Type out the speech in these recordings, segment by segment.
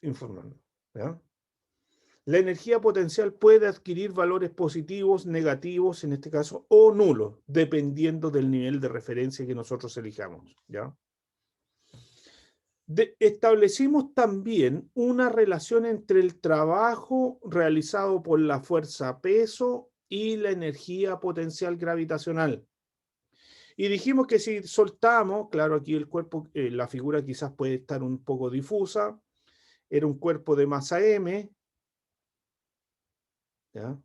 informando, ¿ya? La energía potencial puede adquirir valores positivos, negativos, en este caso, o nulos, dependiendo del nivel de referencia que nosotros elijamos, ¿ya? Establecimos también una relación entre el trabajo realizado por la fuerza peso y la energía potencial gravitacional. Y dijimos que si soltamos, claro, aquí el cuerpo, la figura quizás puede estar un poco difusa, era un cuerpo de masa M, ¿ya?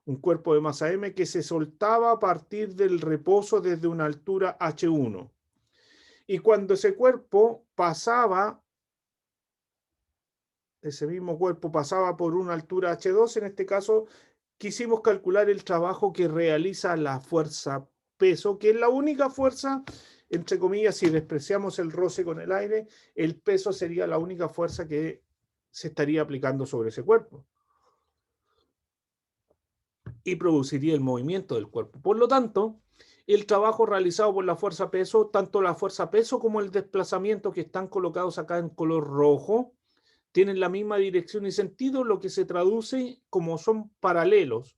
Un cuerpo de masa M que se soltaba a partir del reposo desde una altura H1. Y cuando ese cuerpo pasaba, ese mismo cuerpo pasaba por una altura H2, en este caso quisimos calcular el trabajo que realiza la fuerza peso, que es la única fuerza, entre comillas, si despreciamos el roce con el aire, el peso sería la única fuerza que se estaría aplicando sobre ese cuerpo y produciría el movimiento del cuerpo. Por lo tanto, el trabajo realizado por la fuerza peso, tanto la fuerza peso como el desplazamiento que están colocados acá en color rojo, tienen la misma dirección y sentido, lo que se traduce como son paralelos.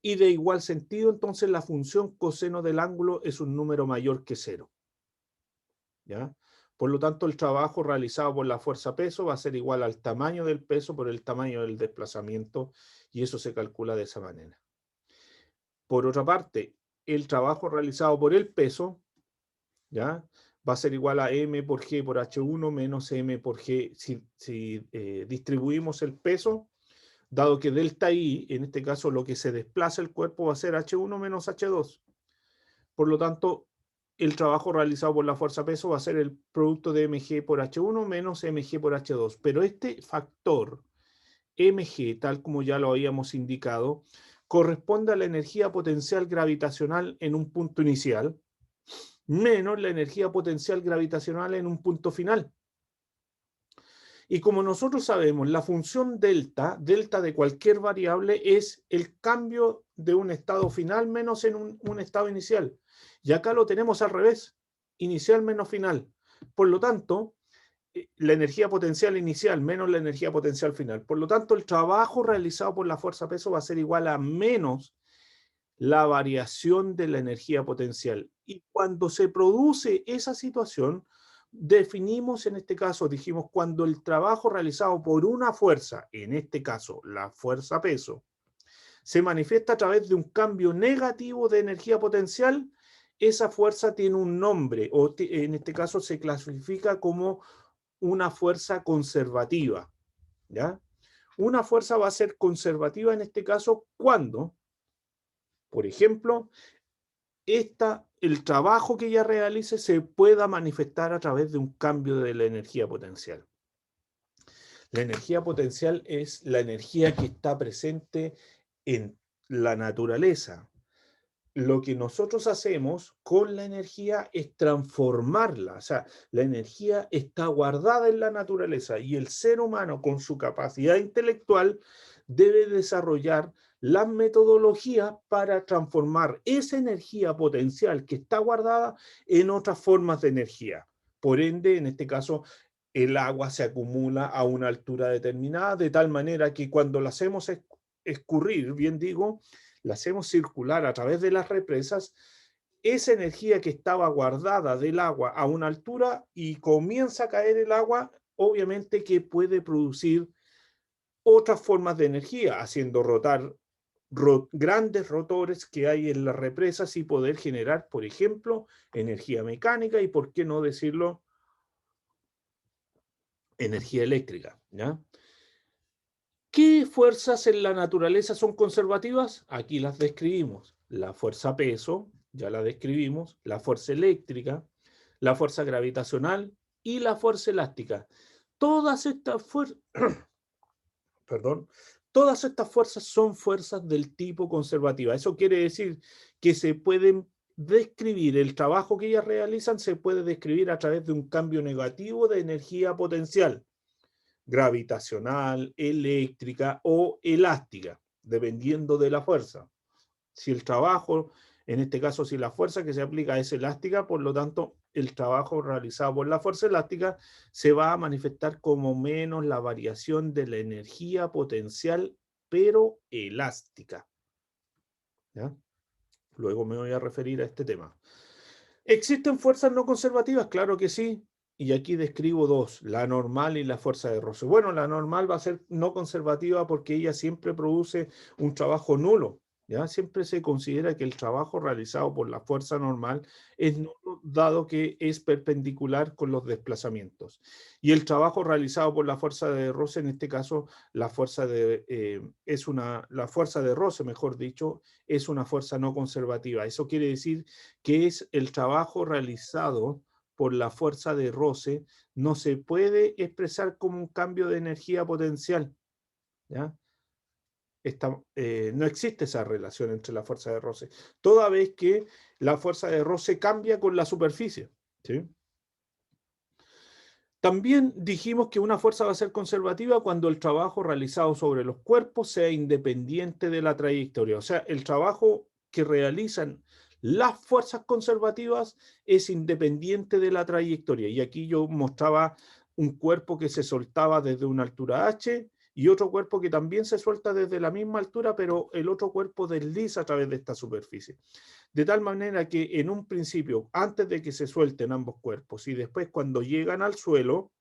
Y de igual sentido, entonces la función coseno del ángulo es un número mayor que 0. ¿Ya? Por lo tanto, el trabajo realizado por la fuerza peso va a ser igual al tamaño del peso por el tamaño del desplazamiento, y eso se calcula de esa manera. Por otra parte, el trabajo realizado por el peso, ¿ya? Va a ser igual a m por g por h1 menos m por g si distribuimos el peso, dado que delta I, en este caso lo que se desplaza el cuerpo va a ser H1 menos H2. Por lo tanto, el trabajo realizado por la fuerza peso va a ser el producto de mg por H1 menos mg por H2. Pero este factor mg, tal como ya lo habíamos indicado, corresponde a la energía potencial gravitacional en un punto inicial, menos la energía potencial gravitacional en un punto final. Y como nosotros sabemos, la función delta de cualquier variable es el cambio de un estado final menos en un estado inicial. Y acá lo tenemos al revés, inicial menos final. Por lo tanto, la energía potencial inicial menos la energía potencial final. Por lo tanto, el trabajo realizado por la fuerza peso va a ser igual a menos la variación de la energía potencial. Y cuando se produce esa situación, definimos en este caso, dijimos, cuando el trabajo realizado por una fuerza, en este caso la fuerza peso, se manifiesta a través de un cambio negativo de energía potencial, esa fuerza tiene un nombre, o en este caso se clasifica como una fuerza conservativa, ¿ya? Una fuerza va a ser conservativa en este caso cuando, por ejemplo, el trabajo que ella realice se pueda manifestar a través de un cambio de la energía potencial. La energía potencial es la energía que está presente en la naturaleza. Lo que nosotros hacemos con la energía es transformarla. O sea, la energía está guardada en la naturaleza y el ser humano, con su capacidad intelectual, debe desarrollar las metodologías para transformar esa energía potencial que está guardada en otras formas de energía. Por ende, en este caso, el agua se acumula a una altura determinada, de tal manera que cuando la hacemos escurrir, bien digo, la hacemos circular a través de las represas, esa energía que estaba guardada del agua a una altura y comienza a caer el agua, obviamente que puede producir otras formas de energía, haciendo rotar grandes rotores que hay en las represas y poder generar, por ejemplo, energía mecánica y, por qué no decirlo, energía eléctrica, ¿ya? ¿Qué fuerzas en la naturaleza son conservativas? Aquí las describimos. La fuerza peso, ya la describimos, la fuerza eléctrica, la fuerza gravitacional y la fuerza elástica. Todas estas fuerzas, perdón, todas estas fuerzas son fuerzas del tipo conservativa. Eso quiere decir que se pueden describir, el trabajo que ellas realizan se puede describir a través de un cambio negativo de energía potencial, gravitacional, eléctrica o elástica, dependiendo de la fuerza. Si el trabajo, en este caso, si la fuerza que se aplica es elástica, por lo tanto, el trabajo realizado por la fuerza elástica se va a manifestar como menos la variación de la energía potencial, pero elástica. ¿Ya? Luego me voy a referir a este tema. ¿Existen fuerzas no conservativas? Claro que sí. Y aquí describo dos, la normal y la fuerza de roce. Bueno, la normal va a ser no conservativa porque ella siempre produce un trabajo nulo. ¿Ya? Siempre se considera que el trabajo realizado por la fuerza normal es nulo, dado que es perpendicular con los desplazamientos. Y el trabajo realizado por la fuerza de roce, en este caso, la fuerza la fuerza de roce, mejor dicho, es una fuerza no conservativa. Eso quiere decir que es el trabajo realizado por la fuerza de roce, no se puede expresar como un cambio de energía potencial. ¿Ya? No existe esa relación entre la fuerza de roce, toda vez que la fuerza de roce cambia con la superficie. ¿Sí? También dijimos que una fuerza va a ser conservativa cuando el trabajo realizado sobre los cuerpos sea independiente de la trayectoria. O sea, el trabajo que realizan las fuerzas conservativas es independiente de la trayectoria. Y aquí yo mostraba un cuerpo que se soltaba desde una altura h y otro cuerpo que también se suelta desde la misma altura, pero el otro cuerpo desliza a través de esta superficie. De tal manera que en un principio, antes de que se suelten ambos cuerpos y después cuando llegan al suelo,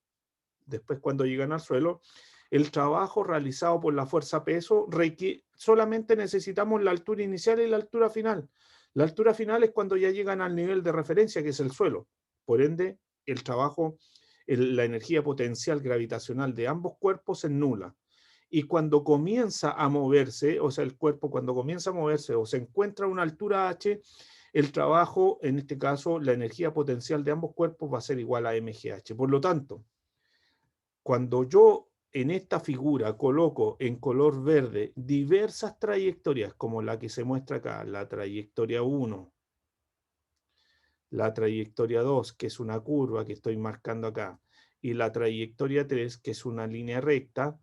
el trabajo realizado por la fuerza peso solamente necesitamos la altura inicial y la altura final. La altura final es cuando ya llegan al nivel de referencia, que es el suelo. Por ende, el trabajo, la energía potencial gravitacional de ambos cuerpos es nula. Y cuando comienza a moverse, o sea, el cuerpo cuando comienza a moverse o se encuentra a una altura h, el trabajo, en este caso, la energía potencial de ambos cuerpos va a ser igual a mgh. Por lo tanto, cuando yo en esta figura coloco en color verde diversas trayectorias, como la que se muestra acá, la trayectoria 1, la trayectoria 2, que es una curva que estoy marcando acá, y la trayectoria 3, que es una línea recta,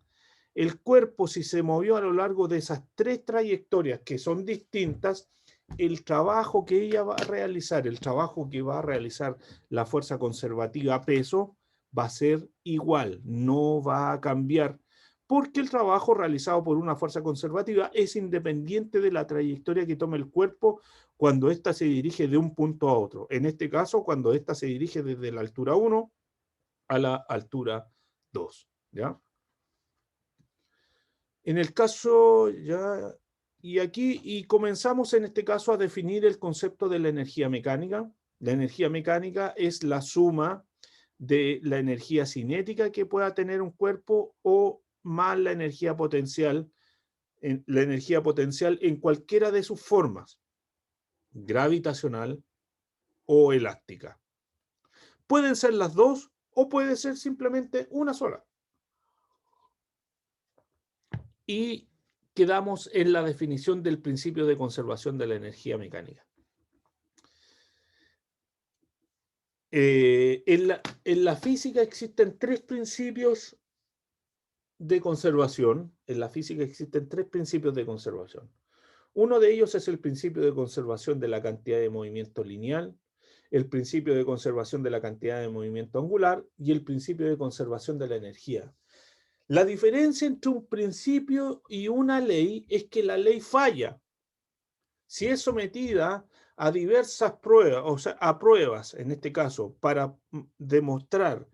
el cuerpo, si se movió a lo largo de esas tres trayectorias que son distintas, el trabajo que ella va a realizar, el trabajo que va a realizar la fuerza conservativa peso, va a ser igual, no va a cambiar, porque el trabajo realizado por una fuerza conservativa es independiente de la trayectoria que tome el cuerpo cuando ésta se dirige de un punto a otro. En este caso, cuando ésta se dirige desde la altura 1 a la altura 2. ¿Ya? En el caso, ya, y comenzamos en este caso a definir el concepto de la energía mecánica. La energía mecánica es la suma de la energía cinética que pueda tener un cuerpo o más la energía potencial en cualquiera de sus formas, gravitacional o elástica. Pueden ser las dos o puede ser simplemente una sola. Y quedamos en la definición del principio de conservación de la energía mecánica. En la física existen tres principios de conservación. En la física existen tres principios de conservación. Uno de ellos es el principio de conservación de la cantidad de movimiento lineal, el principio de conservación de la cantidad de movimiento angular y el principio de conservación de la energía. La diferencia entre un principio y una ley es que la ley falla. Si es sometida a diversas pruebas, o sea, a pruebas, en este caso, para demostrar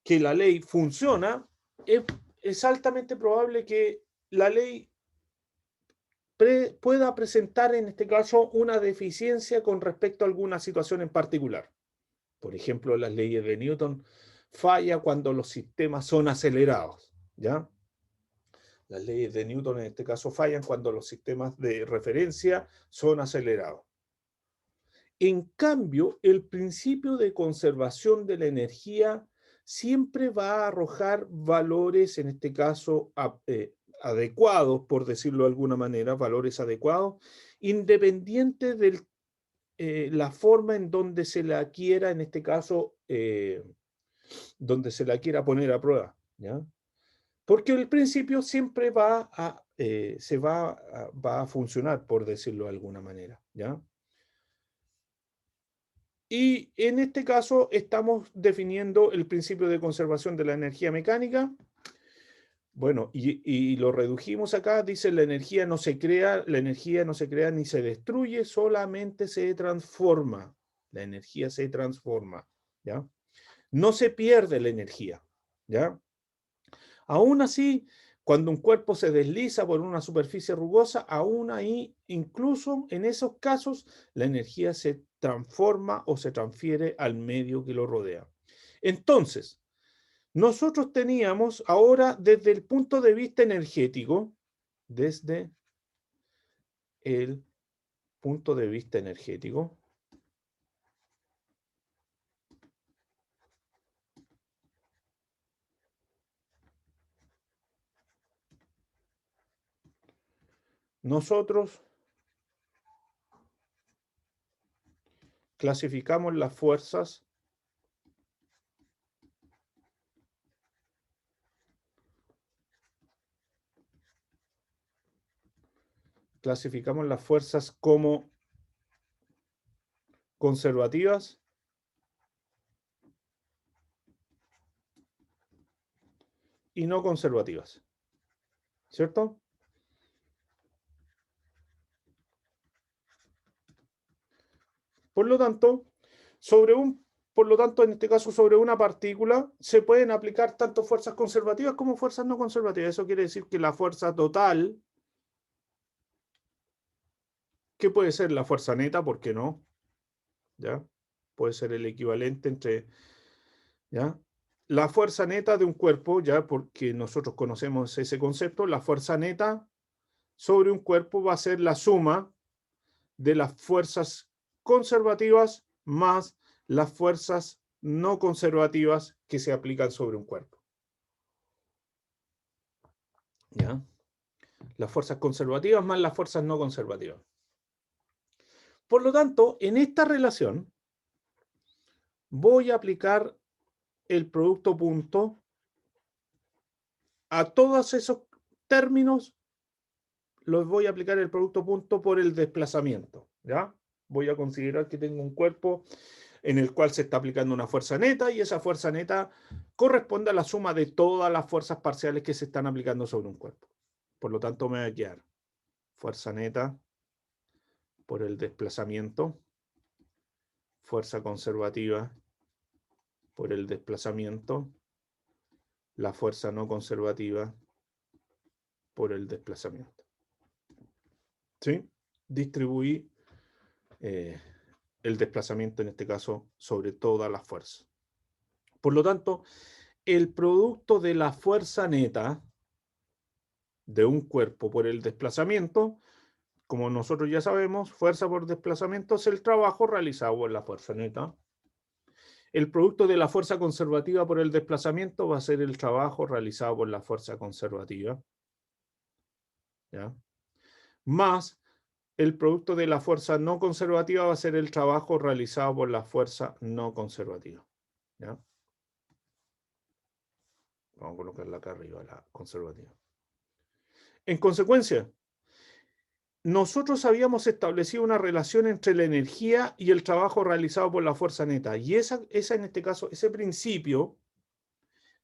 que la ley funciona, es altamente probable que la ley pueda presentar, en este caso, una deficiencia con respecto a alguna situación en particular. Por ejemplo, las leyes de Newton falla cuando los sistemas son acelerados, ¿ya? Las leyes de Newton en este caso fallan cuando los sistemas de referencia son acelerados. En cambio, el principio de conservación de la energía siempre va a arrojar valores, en este caso, adecuados, por decirlo de alguna manera, valores adecuados, independiente de la forma en donde se la quiera, en este caso, donde se la quiera poner a prueba, ¿ya? Porque el principio siempre va a funcionar, por decirlo de alguna manera, ¿ya? Y en este caso estamos definiendo el principio de conservación de la energía mecánica. Bueno, y lo redujimos acá, dice la energía no se crea ni se destruye, solamente se transforma. La energía se transforma, ¿ya? No se pierde la energía, ¿ya? Aún así, cuando un cuerpo se desliza por una superficie rugosa, aún ahí, incluso en esos casos, la energía se transforma o se transfiere al medio que lo rodea. Entonces, nosotros teníamos ahora desde el punto de vista energético, desde el punto de vista energético, nosotros clasificamos las fuerzas como conservativas y no conservativas, ¿cierto? Por lo tanto, en este caso, sobre una partícula, se pueden aplicar tanto fuerzas conservativas como fuerzas no conservativas. Eso quiere decir que la fuerza total, que puede ser la fuerza neta, ¿por qué no? ¿Ya? Puede ser el equivalente entre, ¿ya? La fuerza neta de un cuerpo, ya porque nosotros conocemos ese concepto, la fuerza neta sobre un cuerpo va a ser la suma de las fuerzas conservativas más las fuerzas no conservativas que se aplican sobre un cuerpo. ¿Ya? Las fuerzas conservativas más las fuerzas no conservativas. Por lo tanto, en esta relación voy a aplicar el producto punto a todos esos términos, los voy a aplicar el producto punto por el desplazamiento. ¿Ya? Voy a considerar que tengo un cuerpo en el cual se está aplicando una fuerza neta y esa fuerza neta corresponde a la suma de todas las fuerzas parciales que se están aplicando sobre un cuerpo. Por lo tanto, me va a quedar fuerza neta por el desplazamiento, fuerza conservativa por el desplazamiento, la fuerza no conservativa por el desplazamiento. ¿Sí? Distribuí el desplazamiento, en este caso, sobre todas las fuerzas. Por lo tanto, el producto de la fuerza neta de un cuerpo por el desplazamiento, como nosotros ya sabemos, fuerza por desplazamiento es el trabajo realizado por la fuerza neta. El producto de la fuerza conservativa por el desplazamiento va a ser el trabajo realizado por la fuerza conservativa, ¿ya? Más el producto de la fuerza no conservativa va a ser el trabajo realizado por la fuerza no conservativa, ¿ya? Vamos a colocarla acá arriba, la conservativa. En consecuencia, nosotros habíamos establecido una relación entre la energía y el trabajo realizado por la fuerza neta. Y esa en este caso, ese principio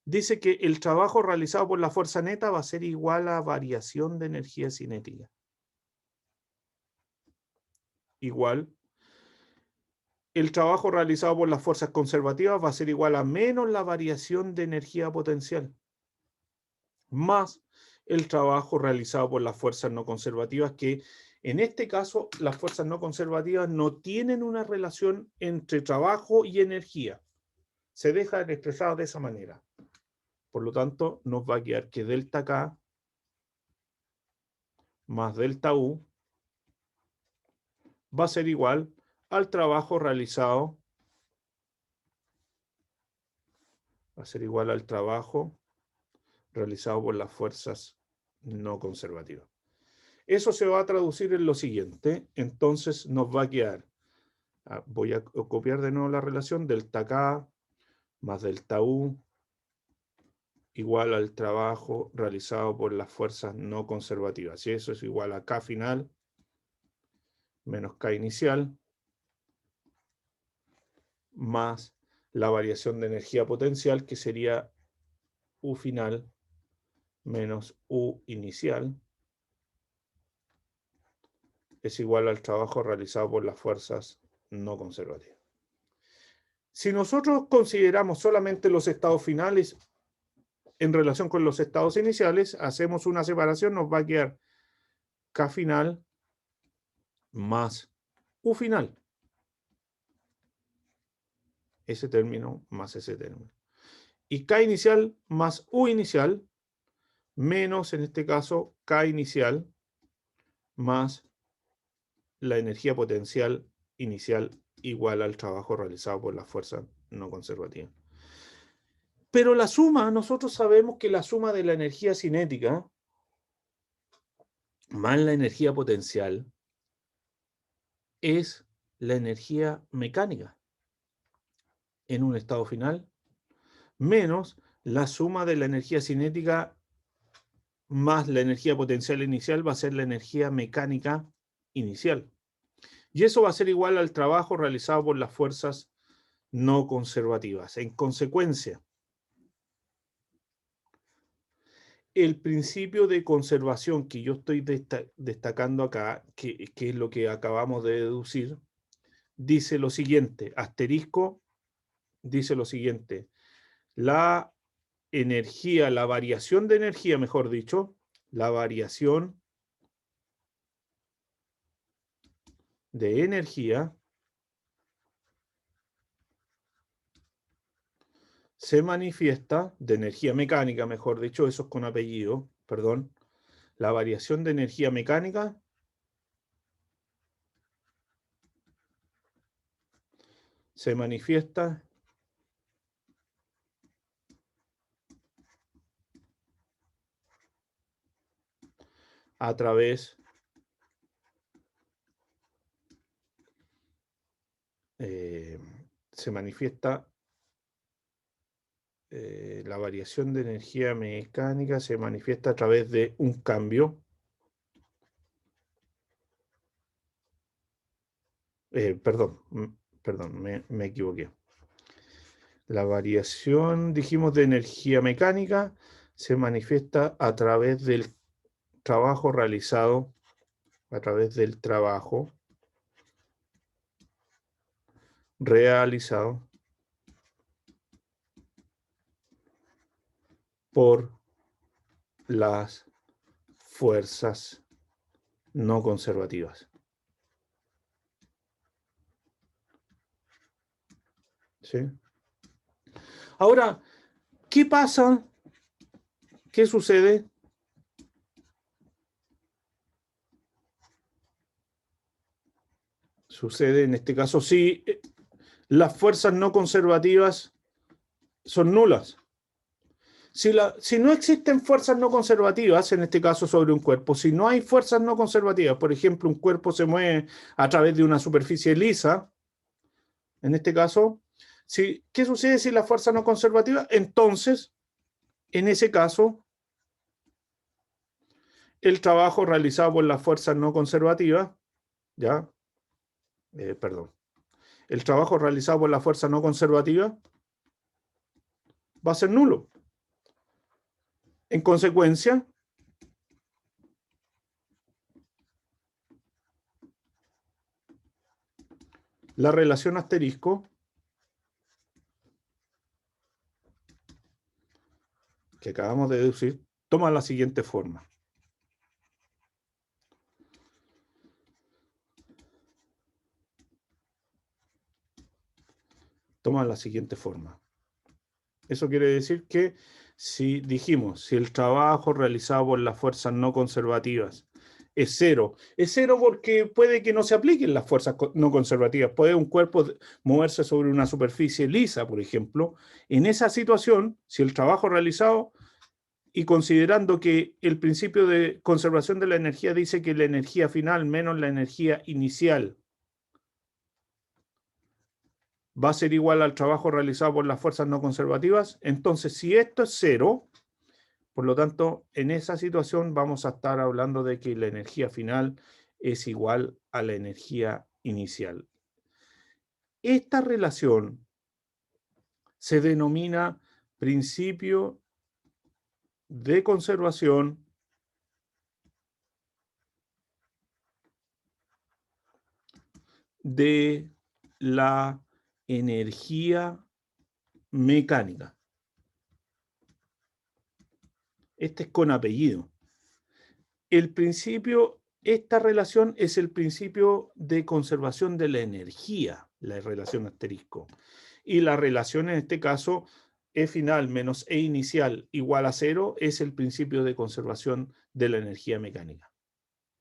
dice que el trabajo realizado por la fuerza neta va a ser igual a variación de energía cinética. Igual, el trabajo realizado por las fuerzas conservativas va a ser igual a menos la variación de energía potencial, más el trabajo realizado por las fuerzas no conservativas, que en este caso las fuerzas no conservativas no tienen una relación entre trabajo y energía. Se dejan expresadas de esa manera. Por lo tanto, nos va a quedar que delta K más delta U va a ser igual al trabajo realizado, por las fuerzas no conservativas. Eso se va a traducir en lo siguiente. Entonces nos va a quedar, voy a copiar de nuevo la relación, delta K más delta U igual al trabajo realizado por las fuerzas no conservativas. Y eso es igual a K final menos K inicial más la variación de energía potencial, que sería U final menos U inicial, es igual al trabajo realizado por las fuerzas no conservativas. Si nosotros consideramos solamente los estados finales en relación con los estados iniciales, hacemos una separación, nos va a quedar K final más U final. Ese término más ese término. Y K inicial más U inicial menos, en este caso, K inicial más la energía potencial inicial igual al trabajo realizado por las fuerzas no conservativas. Pero la suma, nosotros sabemos que la suma de la energía cinética más la energía potencial es la energía mecánica en un estado final, menos la suma de la energía cinética más la energía potencial inicial va a ser la energía mecánica inicial. Y eso va a ser igual al trabajo realizado por las fuerzas no conservativas. En consecuencia, el principio de conservación que yo estoy destacando acá, que es lo que acabamos de deducir, dice lo siguiente, asterisco, dice lo siguiente, la energía, la variación de energía, mejor dicho, la variación de energía se manifiesta, de energía mecánica, mejor dicho, eso es con apellido, perdón, la variación de energía mecánica se manifiesta a través se manifiesta la variación de energía mecánica se manifiesta a través de un cambio. Perdón, me equivoqué. La variación, dijimos, de energía mecánica se manifiesta a través del trabajo realizado, a través del trabajo realizado por las fuerzas no conservativas. ¿Sí? Ahora, ¿qué pasa? ¿Qué sucede? Sucede en este caso si las fuerzas no conservativas son nulas. Si no existen fuerzas no conservativas, en este caso sobre un cuerpo, si no hay fuerzas no conservativas, por ejemplo, un cuerpo se mueve a través de una superficie lisa, en este caso, ¿qué sucede si la fuerza no conservativa? Entonces, en ese caso, el trabajo realizado por las fuerzas no conservativas, ¿ya? Perdón. El trabajo realizado por la fuerza no conservativa va a ser nulo. En consecuencia, la relación asterisco que acabamos de deducir toma la siguiente forma. Toma la siguiente forma. Eso quiere decir que si dijimos, si el trabajo realizado por las fuerzas no conservativas es cero porque puede que no se apliquen las fuerzas no conservativas, puede un cuerpo moverse sobre una superficie lisa, por ejemplo. En esa situación, si el trabajo realizado, y considerando que el principio de conservación de la energía dice que la energía final menos la energía inicial va a ser igual al trabajo realizado por las fuerzas no conservativas, entonces si esto es cero, por lo tanto, en esa situación vamos a estar hablando de que la energía final es igual a la energía inicial. Esta relación se denomina principio de conservación de la energía mecánica. Este es con apellido. El principio, esta relación es el principio de conservación de la energía, la relación asterisco. Y la relación en este caso, E final menos E inicial igual a 0, es el principio de conservación de la energía mecánica.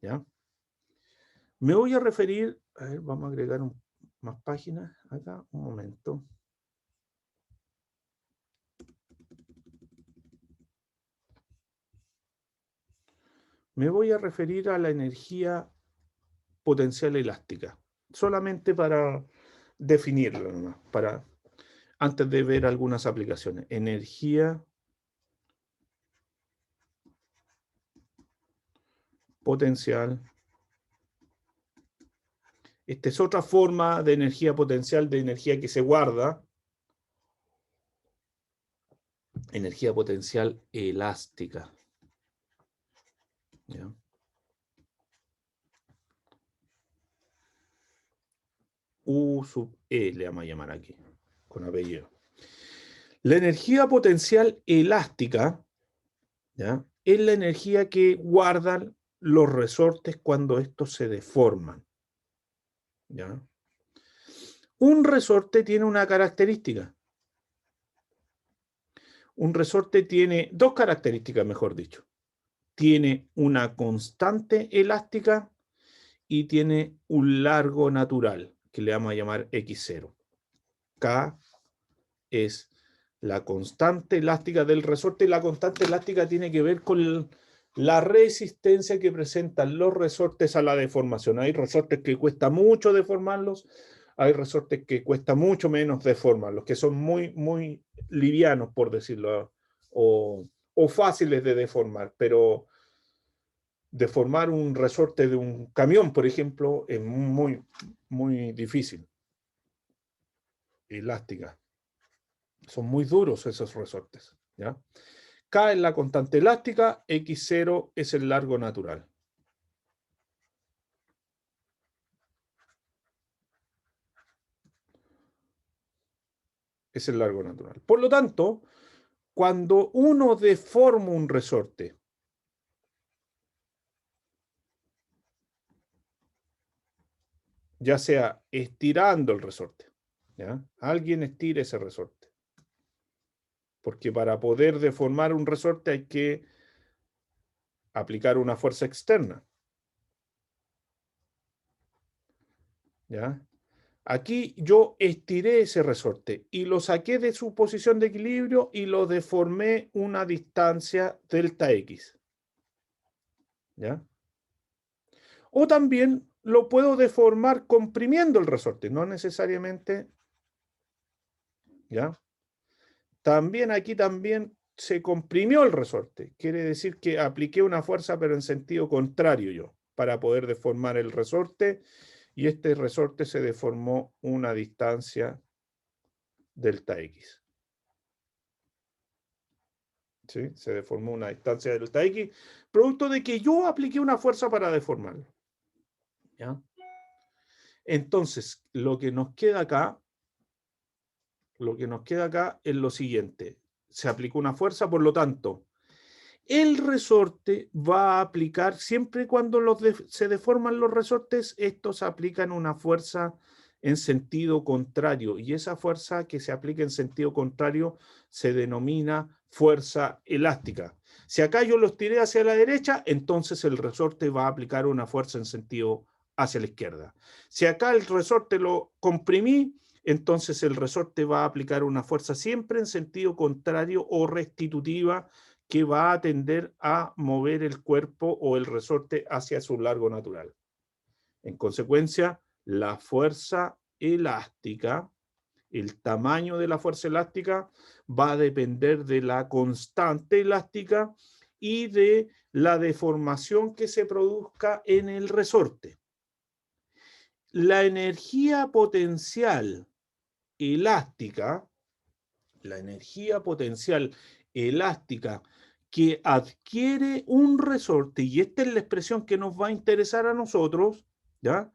¿Ya? Me voy a referir, a ver, vamos a agregar más páginas acá, un momento. Me voy a referir a la energía potencial elástica, solamente para definirlo nomás, antes de ver algunas aplicaciones. Energía potencial. Esta es otra forma de energía potencial, de energía que se guarda. Energía potencial elástica. ¿Ya? U sub E le vamos a llamar aquí, con apellido. La energía potencial elástica, ¿ya?, es la energía que guardan los resortes cuando estos se deforman. ¿Ya? Un resorte tiene una característica. Un resorte tiene dos características, mejor dicho. Tiene una constante elástica y tiene un largo natural, que le vamos a llamar X0. K es la constante elástica del resorte, y la constante elástica tiene que ver con la resistencia que presentan los resortes a la deformación. Hay resortes que cuesta mucho deformarlos, hay resortes que cuesta mucho menos deformarlos, que son muy, muy livianos, por decirlo, o fáciles de deformar, pero deformar un resorte de un camión, por ejemplo, es muy, muy difícil. Elástica. Son muy duros esos resortes, ¿ya? K es la constante elástica, X0 es el largo natural. Es el largo natural. Por lo tanto, cuando uno deforma un resorte, ya sea estirando el resorte, ¿ya? Alguien estira ese resorte. Porque para poder deformar un resorte hay que aplicar una fuerza externa. ¿Ya? Aquí yo estiré ese resorte y lo saqué de su posición de equilibrio y lo deformé una distancia delta X. ¿Ya? O también lo puedo deformar comprimiendo el resorte, no necesariamente. ¿Ya? También aquí también se comprimió el resorte. Quiere decir que apliqué una fuerza pero en sentido contrario yo, para poder deformar el resorte, y este resorte se deformó una distancia delta X. ¿Sí? Se deformó una distancia delta X, producto de que yo apliqué una fuerza para deformarlo. ¿Ya? Entonces, lo que nos queda acá es lo siguiente. Se aplicó una fuerza, por lo tanto, el resorte va a aplicar, siempre cuando se deforman los resortes, estos aplican una fuerza en sentido contrario, y esa fuerza que se aplica en sentido contrario se denomina fuerza elástica. Si acá yo lo estiré hacia la derecha, entonces el resorte va a aplicar una fuerza en sentido hacia la izquierda. Si acá el resorte lo comprimí, entonces el resorte va a aplicar una fuerza siempre en sentido contrario o restitutiva, que va a tender a mover el cuerpo o el resorte hacia su largo natural. En consecuencia, la fuerza elástica, el tamaño de la fuerza elástica, va a depender de la constante elástica y de la deformación que se produzca en el resorte. La energía potencial elástica la energía potencial elástica que adquiere un resorte, y esta es la expresión que nos va a interesar a nosotros, ¿ya?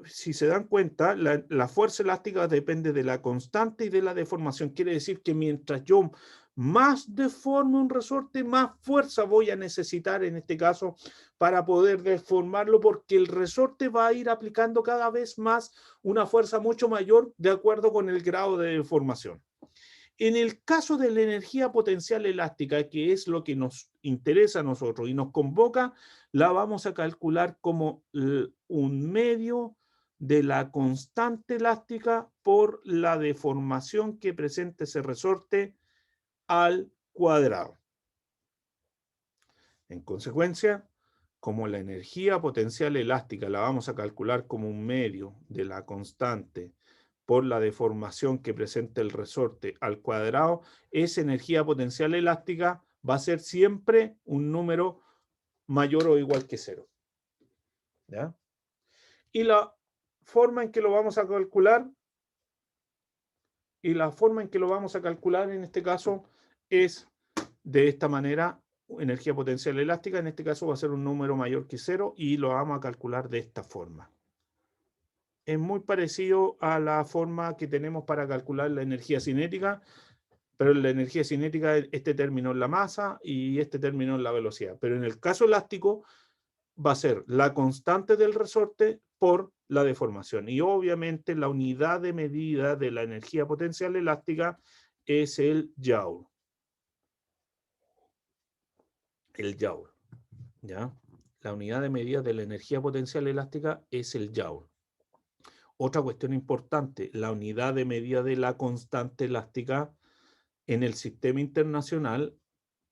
Si se dan cuenta, la fuerza elástica depende de la constante y de la deformación. Quiere decir que mientras yo más deforme un resorte, más fuerza voy a necesitar en este caso para poder deformarlo, porque el resorte va a ir aplicando cada vez más una fuerza mucho mayor de acuerdo con el grado de deformación. En el caso de la energía potencial elástica, que es lo que nos interesa a nosotros y nos convoca, la vamos a calcular como un medio de la constante elástica por la deformación que presenta ese resorte al cuadrado. En consecuencia, como la energía potencial elástica la vamos a calcular como un medio de la constante por la deformación que presenta el resorte al cuadrado, esa energía potencial elástica va a ser siempre un número mayor o igual que 0. ¿Ya? Y la forma en que lo vamos a calcular, en este caso es de esta manera: energía potencial elástica, en este caso va a ser un número mayor que 0 y lo vamos a calcular de esta forma. Es muy parecido a la forma que tenemos para calcular la energía cinética, pero en la energía cinética este término es la masa y este término es la velocidad. Pero en el caso elástico va a ser la constante del resorte por la deformación. Y obviamente la unidad de medida de la energía potencial elástica es el Joule. El Joule, ¿ya? La unidad de medida de la energía potencial elástica es el Joule. Otra cuestión importante, la unidad de medida de la constante elástica en el sistema internacional,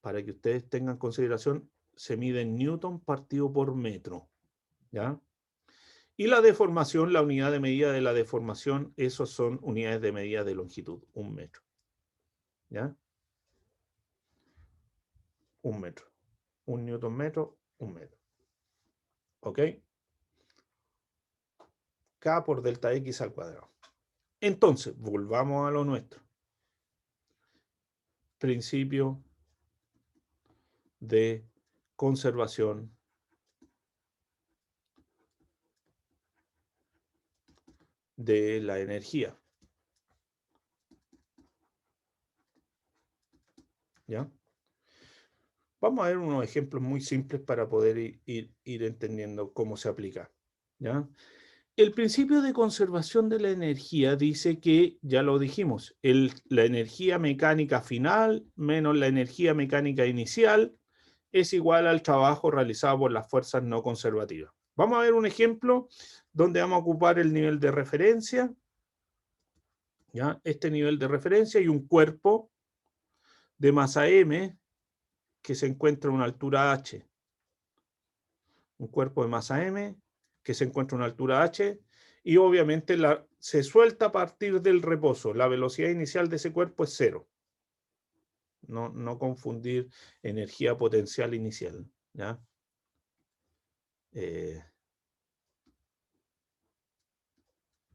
para que ustedes tengan consideración, se mide en Newton partido por metro, ¿ya? Y la deformación, la unidad de medida de la deformación, esos son unidades de medida de longitud, 1 metro, ¿ya? 1 metro. 1 newton metro, 1 metro. ¿Ok? K por delta X al cuadrado. Entonces, volvamos a lo nuestro. Principio de conservación de la energía. ¿Ya? Vamos a ver unos ejemplos muy simples para poder ir entendiendo cómo se aplica, ¿ya? El principio de conservación de la energía dice que, ya lo dijimos, la energía mecánica final menos la energía mecánica inicial es igual al trabajo realizado por las fuerzas no conservativas. Vamos a ver un ejemplo donde vamos a ocupar el nivel de referencia, ¿ya? Este nivel de referencia y un cuerpo de masa M que se encuentra a una altura h. Un cuerpo de masa m que se encuentra a una altura h y obviamente se suelta a partir del reposo. La velocidad inicial de ese cuerpo es 0. No confundir energía potencial inicial, ¿ya?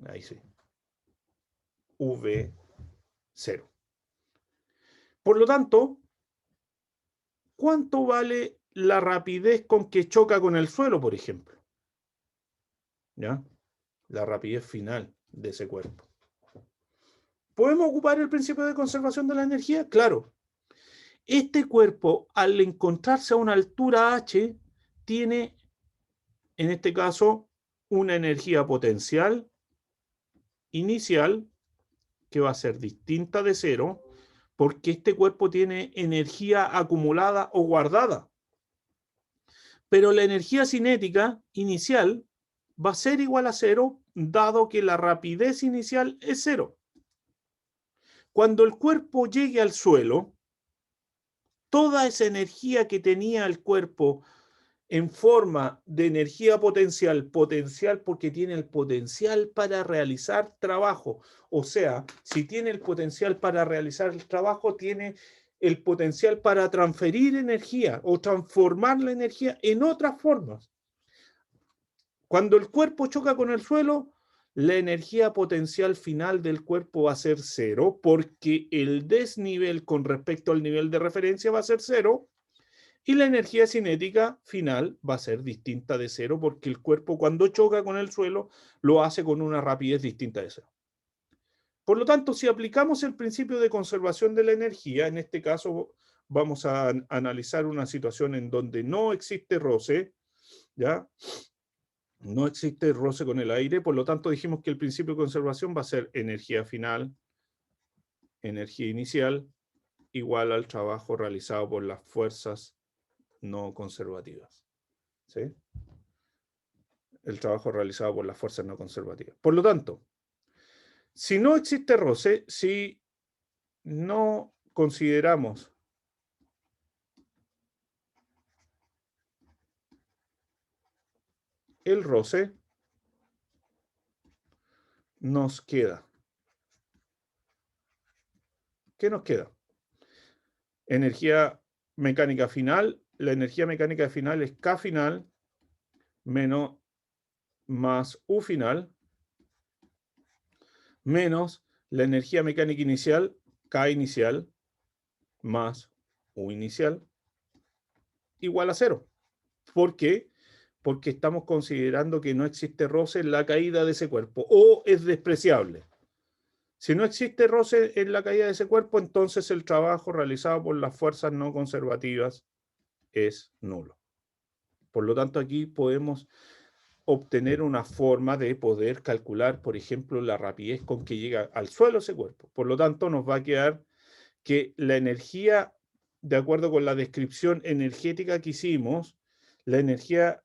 Ahí sí. V0. Por lo tanto, ¿cuánto vale la rapidez con que choca con el suelo, por ejemplo? ¿Ya? La rapidez final de ese cuerpo. ¿Podemos ocupar el principio de conservación de la energía? Claro. Este cuerpo, al encontrarse a una altura h, tiene, en este caso, una energía potencial inicial que va a ser distinta de 0, porque este cuerpo tiene energía acumulada o guardada. Pero la energía cinética inicial va a ser igual a 0, dado que la rapidez inicial es 0. Cuando el cuerpo llegue al suelo, toda esa energía que tenía el cuerpo en forma de energía potencial porque tiene el potencial para realizar trabajo. O sea, si tiene el potencial para realizar el trabajo, tiene el potencial para transferir energía o transformar la energía en otras formas. Cuando el cuerpo choca con el suelo, la energía potencial final del cuerpo va a ser cero, porque el desnivel con respecto al nivel de referencia va a ser cero, y la energía cinética final va a ser distinta de cero, porque el cuerpo cuando choca con el suelo lo hace con una rapidez distinta de cero. Por lo tanto, si aplicamos el principio de conservación de la energía, en este caso vamos a analizar una situación en donde no existe roce, ¿ya? No existe roce con el aire, por lo tanto dijimos que el principio de conservación va a ser energía final, energía inicial, igual al trabajo realizado por las fuerzas no conservativas. ¿Sí? El trabajo realizado por las fuerzas no conservativas. Por lo tanto, si no existe roce, si no consideramos el roce, nos queda. ¿Qué nos queda? Energía mecánica final. La energía mecánica final es K final menos más U final menos la energía mecánica inicial, K inicial más U inicial igual a cero. ¿Por qué? Porque estamos considerando que no existe roce en la caída de ese cuerpo o es despreciable. Si no existe roce en la caída de ese cuerpo, entonces el trabajo realizado por las fuerzas no conservativas es nulo. Por lo tanto, aquí podemos obtener una forma de poder calcular, por ejemplo, la rapidez con que llega al suelo ese cuerpo. Por lo tanto, nos va a quedar que la energía, de acuerdo con la descripción energética que hicimos, la energía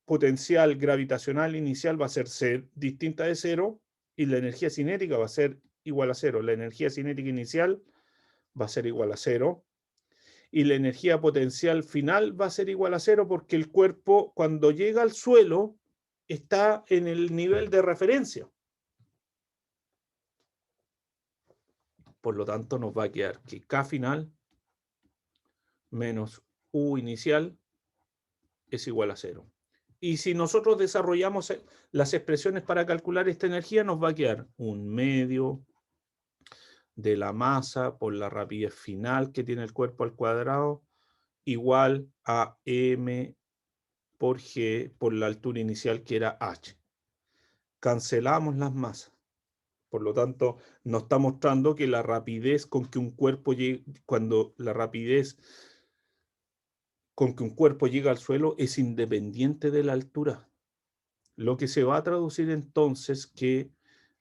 potencial gravitacional inicial va a ser distinta de cero y la energía cinética va a ser igual a cero. La energía cinética inicial va a ser igual a cero y la energía potencial final va a ser igual a cero porque el cuerpo cuando llega al suelo está en el nivel de referencia. Por lo tanto, nos va a quedar que K final menos U inicial es igual a cero. Y si nosotros desarrollamos las expresiones para calcular esta energía, nos va a quedar un medio de la masa por la rapidez final que tiene el cuerpo al cuadrado igual a m por g por la altura inicial que era h. Cancelamos las masas. Por lo tanto, nos está mostrando que la rapidez con que un cuerpo llega, cuando la rapidez con que un cuerpo llega al suelo es independiente de la altura. Lo que se va a traducir entonces que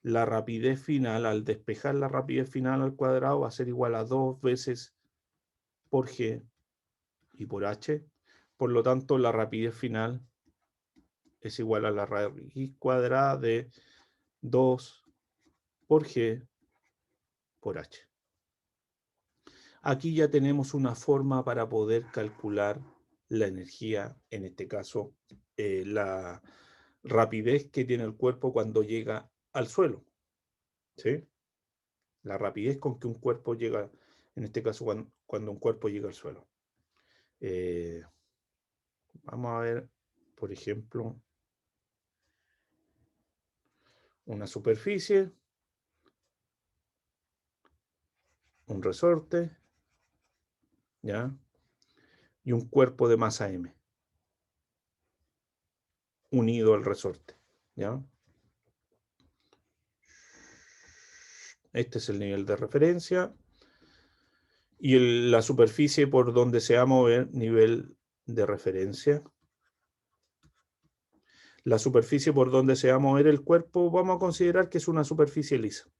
la rapidez final, al despejar la rapidez final al cuadrado, va a ser igual a 2 veces por g y por h. Por lo tanto, la rapidez final es igual a la raíz cuadrada de 2 por g por h. Aquí ya tenemos una forma para poder calcular la energía, en este caso, la rapidez que tiene el cuerpo cuando llega al suelo. ¿Sí? La rapidez con que un cuerpo llega, en este caso, cuando un cuerpo llega al suelo. Vamos a ver, por ejemplo, una superficie, un resorte, ¿ya? Y un cuerpo de masa m unido al resorte, ¿ya? Este es el nivel de referencia y la superficie por donde se va a mover, nivel de referencia. La superficie por donde se va a mover el cuerpo, vamos a considerar que es una superficie lisa.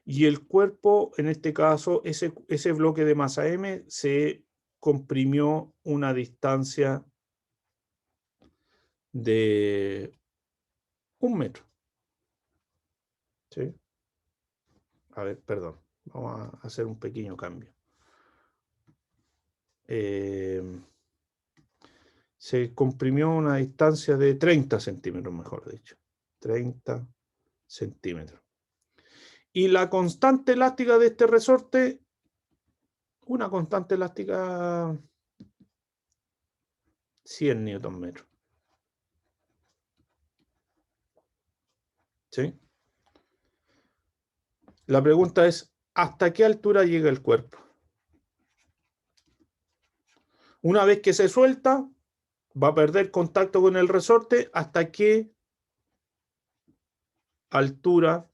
Y el cuerpo, en este caso, ese bloque de masa m se comprimió una distancia de 1 metro. ¿Sí? A ver, perdón. Vamos a hacer un pequeño cambio. Se comprimió una distancia de 30 centímetros, mejor dicho. 30 centímetros. Y la constante elástica de este resorte, una constante elástica 100 newton metros. ¿Sí? La pregunta es, ¿hasta qué altura llega el cuerpo? Una vez que se suelta, va a perder contacto con el resorte. ¿Hasta qué altura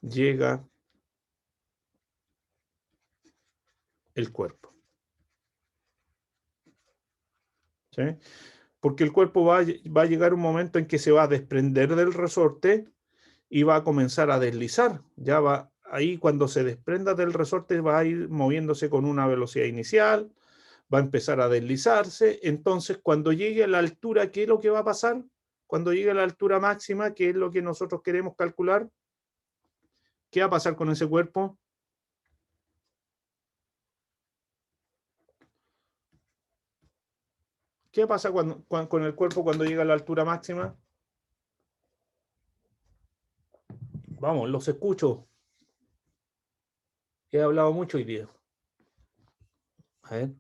llega el cuerpo? ¿Sí? Porque el cuerpo va a llegar un momento en que se va a desprender del resorte y va a comenzar a deslizar. Ya va ahí, cuando se desprenda del resorte, va a ir moviéndose con una velocidad inicial, va a empezar a deslizarse. Entonces, cuando llegue a la altura, ¿qué es lo que va a pasar? Cuando llegue a la altura máxima, ¿qué es lo que nosotros queremos calcular? ¿Qué va a pasar con ese cuerpo? ¿Qué pasa con el cuerpo cuando llega a la altura máxima? Vamos, los escucho. He hablado mucho hoy día. A ver,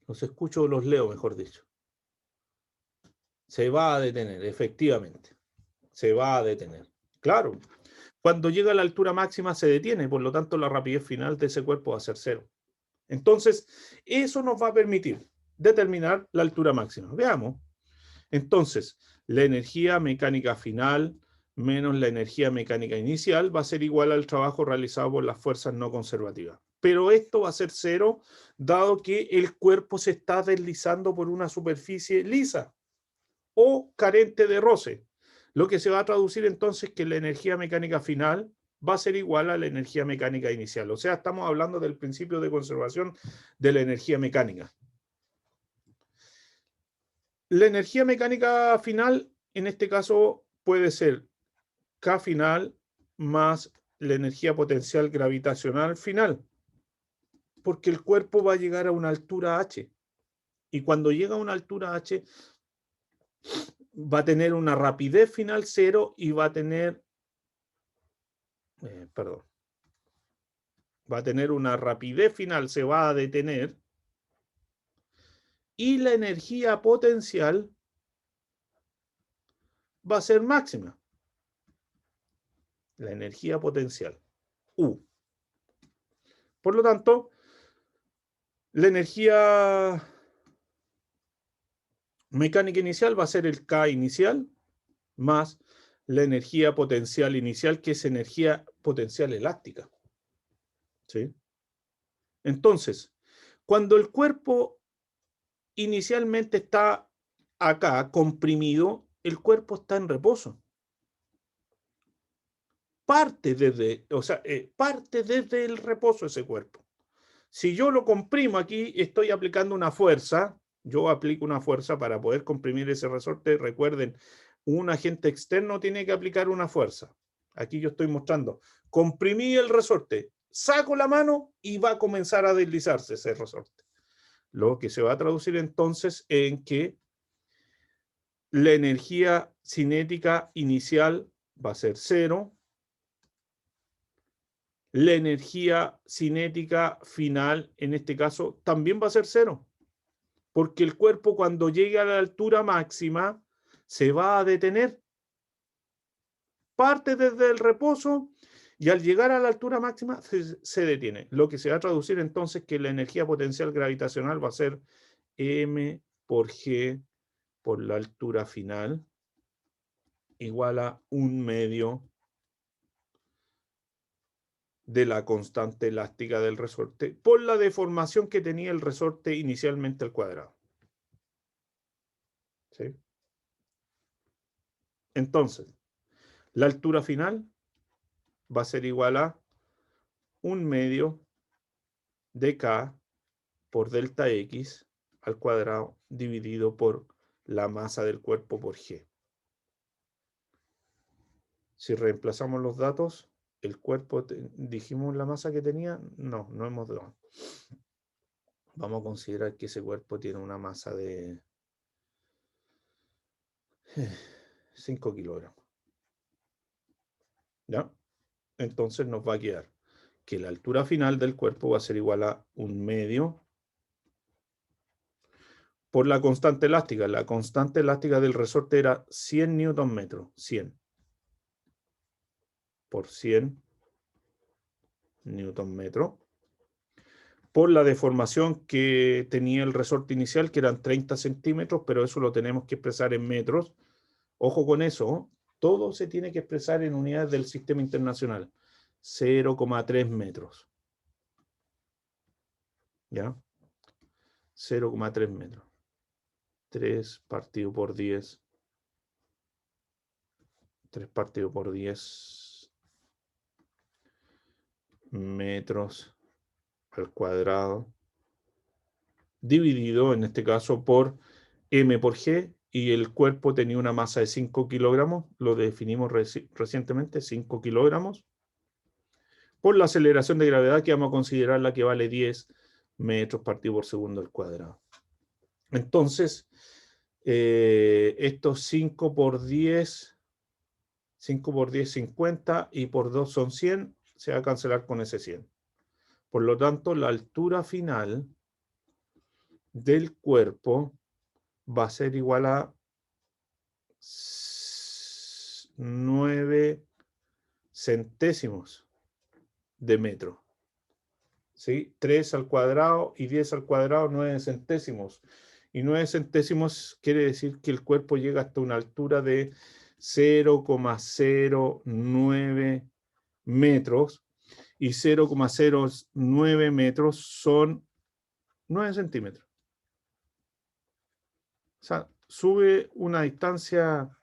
los escucho o los leo, mejor dicho. Se va a detener, efectivamente. Se va a detener. Claro, cuando llega a la altura máxima se detiene, por lo tanto la rapidez final de ese cuerpo va a ser cero. Entonces, eso nos va a permitir determinar la altura máxima. Veamos. Entonces, la energía mecánica final menos la energía mecánica inicial va a ser igual al trabajo realizado por las fuerzas no conservativas. Pero esto va a ser cero, dado que el cuerpo se está deslizando por una superficie lisa o carente de roce. Lo que se va a traducir entonces que la energía mecánica final va a ser igual a la energía mecánica inicial. O sea, estamos hablando del principio de conservación de la energía mecánica. La energía mecánica final, en este caso, puede ser K final más la energía potencial gravitacional final, porque el cuerpo va a llegar a una altura h. Y cuando llega a una altura h, va a tener una rapidez final cero y va a tener, va a tener una rapidez final, se va a detener, y la energía potencial va a ser máxima. La energía potencial, U. Por lo tanto, la energía mecánica inicial va a ser el K inicial más la energía potencial inicial, que es energía potencial elástica. ¿Sí? Entonces, cuando el cuerpo inicialmente está acá comprimido, el cuerpo está en reposo. Parte desde el reposo ese cuerpo. Si yo lo comprimo aquí, estoy aplicando una fuerza. Yo aplico una fuerza para poder comprimir ese resorte. Recuerden, un agente externo tiene que aplicar una fuerza. Aquí yo estoy mostrando. Comprimí el resorte, saco la mano y va a comenzar a deslizarse ese resorte. Lo que se va a traducir entonces en que la energía cinética inicial va a ser cero. La energía cinética final, en este caso, también va a ser cero. Porque el cuerpo, cuando llegue a la altura máxima, se va a detener. Parte desde el reposo y al llegar a la altura máxima se detiene. Lo que se va a traducir entonces que la energía potencial gravitacional va a ser m por g por la altura final igual a 1/2 de la constante elástica del resorte por la deformación que tenía el resorte inicialmente al cuadrado. ¿Sí? Entonces, la altura final va a ser igual a 1/2 de K por delta X al cuadrado dividido por la masa del cuerpo por G. Si reemplazamos los datos, el cuerpo, dijimos la masa que tenía, no hemos dado. Vamos a considerar que ese cuerpo tiene una masa de 5 kilogramos. ¿Ya? Entonces nos va a quedar que la altura final del cuerpo va a ser igual a 1/2 por la constante elástica. La constante elástica del resorte era 100 newton metros. 100 por 100 newton metro. Por la deformación que tenía el resorte inicial, que eran 30 centímetros, pero eso lo tenemos que expresar en metros. Ojo con eso, todo se tiene que expresar en unidades del sistema internacional. 0,3 metros. ¿Ya? 0,3 metros. 3 partido por 10. 3 partido por 10 metros al cuadrado. Dividido, en este caso, por M por G. Y el cuerpo tenía una masa de 5 kilogramos. Lo definimos recientemente, 5 kilogramos. Por la aceleración de gravedad, que vamos a considerar la que vale 10 metros partido por segundo al cuadrado. Entonces, estos 5 por 10, 50 y por 2 son 100, se va a cancelar con ese 100. Por lo tanto, la altura final del cuerpo va a ser igual a 9 centésimos de metro. ¿Sí? 3 al cuadrado y 10 al cuadrado, 9 centésimos. Y 9 centésimos quiere decir que el cuerpo llega hasta una altura de 0,09 metros. Y 0,09 metros son 9 centímetros. O sea, sube una distancia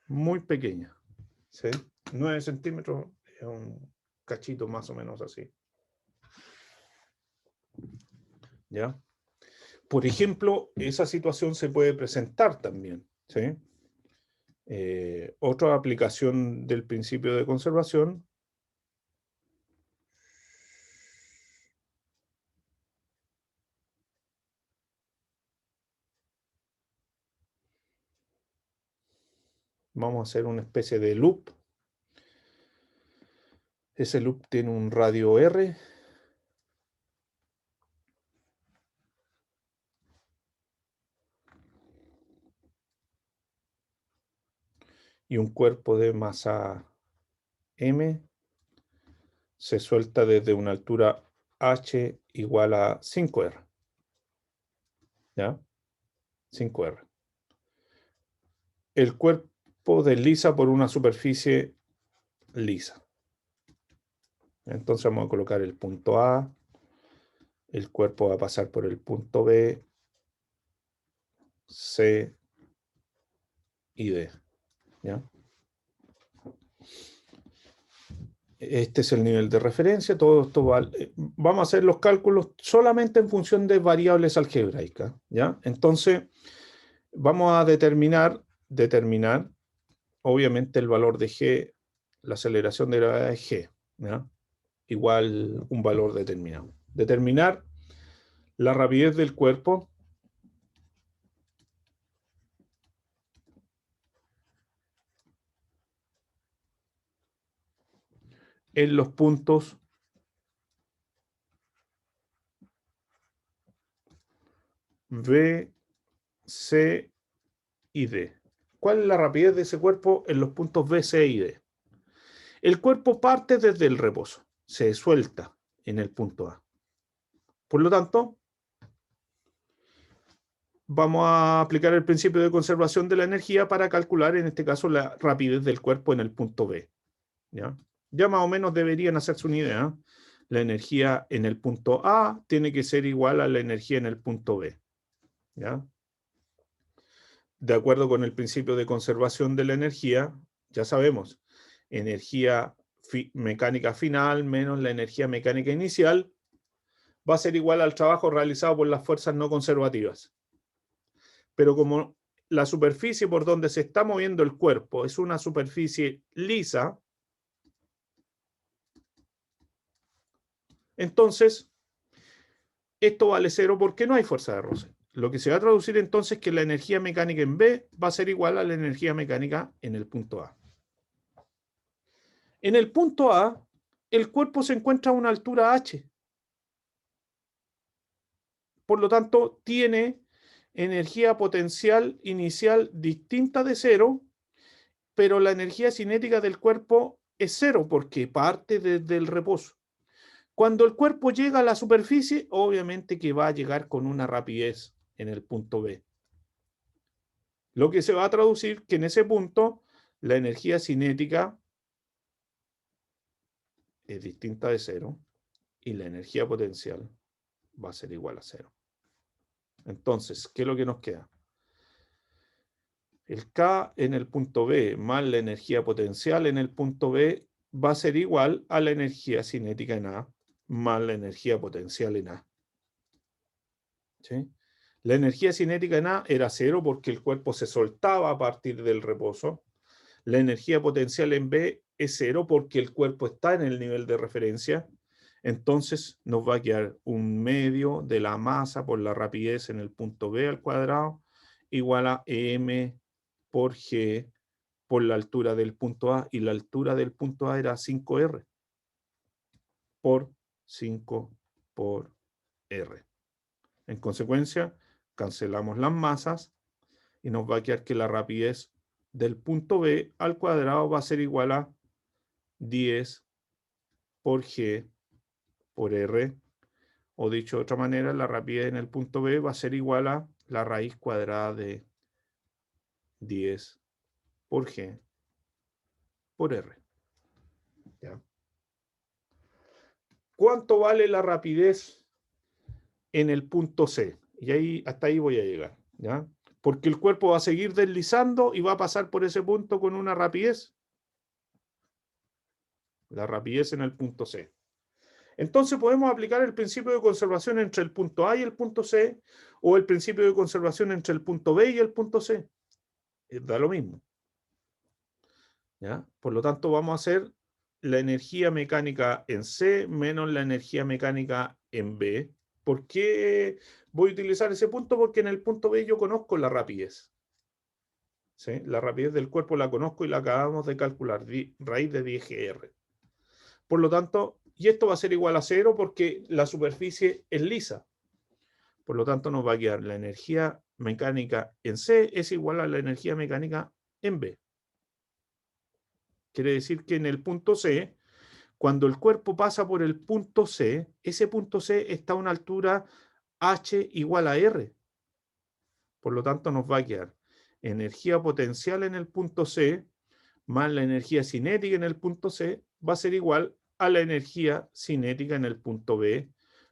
muy pequeña. ¿Sí? 9 centímetros es un cachito más o menos así. ¿Ya? Por ejemplo, esa situación se puede presentar también. ¿Sí? Otra aplicación del principio de conservación. Vamos a hacer una especie de loop. Ese loop tiene un radio R. Y un cuerpo de masa M se suelta desde una altura H igual a 5R. ¿Ya? 5R. El cuerpo desliza por una superficie lisa. Entonces vamos a colocar el punto A. El cuerpo va a pasar por el punto B, C y D. ¿Ya? Este es el nivel de referencia. Todo esto vamos a hacer los cálculos solamente en función de variables algebraicas. ¿Ya? Entonces, vamos a determinar, obviamente, el valor de G, la aceleración de gravedad de G. ¿Ya? Igual un valor determinado. Determinar la rapidez del cuerpo en los puntos B, C y D. ¿Cuál es la rapidez de ese cuerpo en los puntos B, C y D? El cuerpo parte desde el reposo, se suelta en el punto A. Por lo tanto, vamos a aplicar el principio de conservación de la energía para calcular, en este caso, la rapidez del cuerpo en el punto B. ¿Ya? Ya más o menos deberían hacerse una idea. La energía en el punto A tiene que ser igual a la energía en el punto B. ¿Ya? De acuerdo con el principio de conservación de la energía, ya sabemos, energía mecánica final menos la energía mecánica inicial va a ser igual al trabajo realizado por las fuerzas no conservativas. Pero como la superficie por donde se está moviendo el cuerpo es una superficie lisa, entonces esto vale cero porque no hay fuerza de roce. Lo que se va a traducir entonces es que la energía mecánica en B va a ser igual a la energía mecánica en el punto A. En el punto A, el cuerpo se encuentra a una altura h. Por lo tanto, tiene energía potencial inicial distinta de cero, pero la energía cinética del cuerpo es cero porque parte desde el reposo. Cuando el cuerpo llega a la superficie, obviamente que va a llegar con una rapidez en el punto B. Lo que se va a traducir que en ese punto la energía cinética es distinta de cero y la energía potencial va a ser igual a cero. Entonces, ¿qué es lo que nos queda? El K en el punto B más la energía potencial en el punto B va a ser igual a la energía cinética en A más la energía potencial en A. ¿Sí? La energía cinética en A era cero porque el cuerpo se soltaba a partir del reposo. La energía potencial en B es cero porque el cuerpo está en el nivel de referencia. Entonces nos va a quedar un medio de la masa por la rapidez en el punto B al cuadrado igual a M por G por la altura del punto A. Y la altura del punto A era 5R por 5 por R. En consecuencia, cancelamos las masas y nos va a quedar que la rapidez del punto B al cuadrado va a ser igual a 10 por G por R. O dicho de otra manera, la rapidez en el punto B va a ser igual a la raíz cuadrada de 10 por G por R. ¿Ya? ¿Cuánto vale la rapidez en el punto C? Y ahí, hasta ahí voy a llegar. ¿Ya? Porque el cuerpo va a seguir deslizando y va a pasar por ese punto con una rapidez. La rapidez en el punto C. Entonces podemos aplicar el principio de conservación entre el punto A y el punto C, o el principio de conservación entre el punto B y el punto C. Da lo mismo. ¿Ya? Por lo tanto, vamos a hacer la energía mecánica en C menos la energía mecánica en B. ¿Por qué voy a utilizar ese punto? Porque en el punto B yo conozco la rapidez. ¿Sí? La rapidez del cuerpo la conozco y la acabamos de calcular, raíz de 10GR. Por lo tanto, y esto va a ser igual a cero porque la superficie es lisa. Por lo tanto, nos va a quedar la energía mecánica en C es igual a la energía mecánica en B. Quiere decir que en el punto C, cuando el cuerpo pasa por el punto C, ese punto C está a una altura H igual a R. Por lo tanto, nos va a quedar energía potencial en el punto C más la energía cinética en el punto C va a ser igual a la energía cinética en el punto B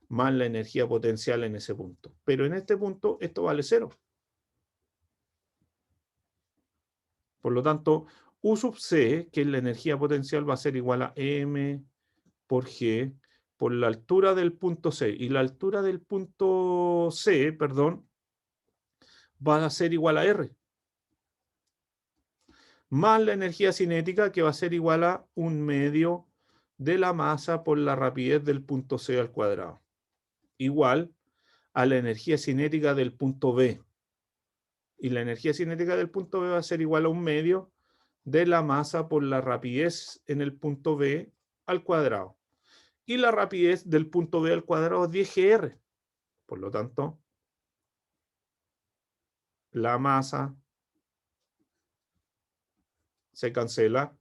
más la energía potencial en ese punto. Pero en este punto esto vale cero. Por lo tanto, U sub C, que es la energía potencial, va a ser igual a M por G por la altura del punto C. Y la altura del punto C, perdón, va a ser igual a R. Más la energía cinética, que va a ser igual a 1/2 de la masa por la rapidez del punto C al cuadrado. Igual a la energía cinética del punto B. Y la energía cinética del punto B va a ser igual a 1/2 de la masa por la rapidez en el punto B al cuadrado. Y la rapidez del punto B al cuadrado es 10GR. Por lo tanto, la masa se cancela.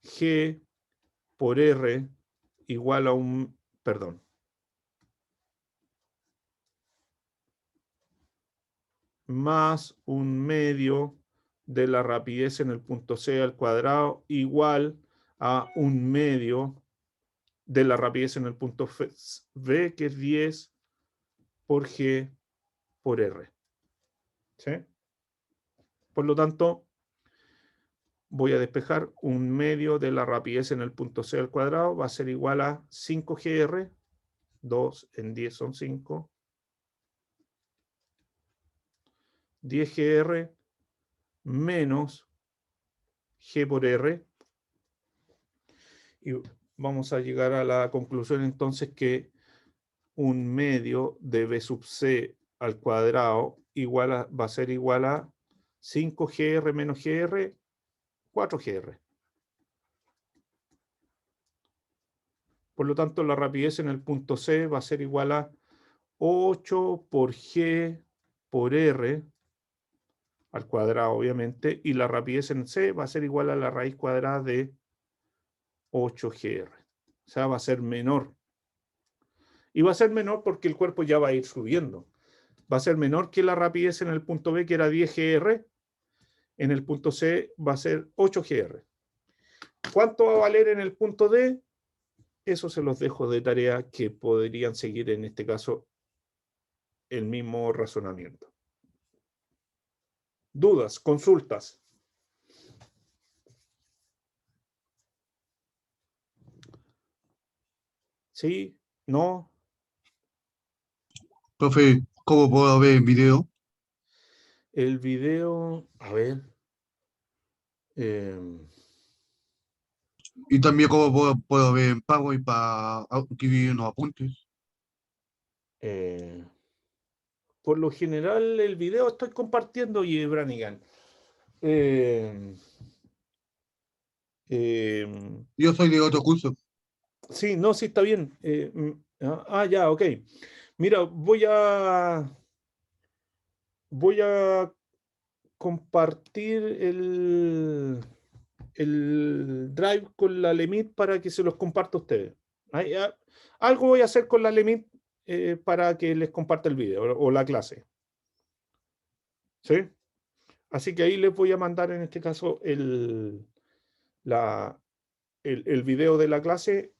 G por R igual a más 1/2 de la rapidez en el punto C al cuadrado igual a 1/2 de la rapidez en el punto B, que es 10 por G por R. ¿Sí? Por lo tanto, voy a despejar 1/2 de la rapidez en el punto C al cuadrado, va a ser igual a 5GR, 2 en 10 son 5, 10GR menos G por R. Y vamos a llegar a la conclusión entonces que 1/2 de B sub C al cuadrado va a ser igual a 5GR menos GR, 4GR. Por lo tanto, la rapidez en el punto C va a ser igual a 8 por G por R al cuadrado, obviamente, y la rapidez en C va a ser igual a la raíz cuadrada de 8GR. O sea, va a ser menor. Y va a ser menor porque el cuerpo ya va a ir subiendo. Va a ser menor que la rapidez en el punto B, que era 10GR. En el punto C va a ser 8GR. ¿Cuánto va a valer en el punto D? Eso se los dejo de tarea, que podrían seguir en este caso el mismo razonamiento. ¿Dudas? ¿Consultas? ¿Sí? ¿No? Profe, ¿cómo puedo ver el video? El video, a ver. Y también cómo puedo ver en pago y para adquirir unos apuntes. Por lo general, el video estoy compartiendo y Branigan. Eh, eh, Yo soy de otro curso. sí, no, sí, está bien. Ya, ok. Mira, voy a compartir el drive con la Lemit para que se los comparta a ustedes. Algo voy a hacer con la Lemit para que les comparta el video o la clase. ¿Sí? Así que ahí les voy a mandar en este caso el video de la clase.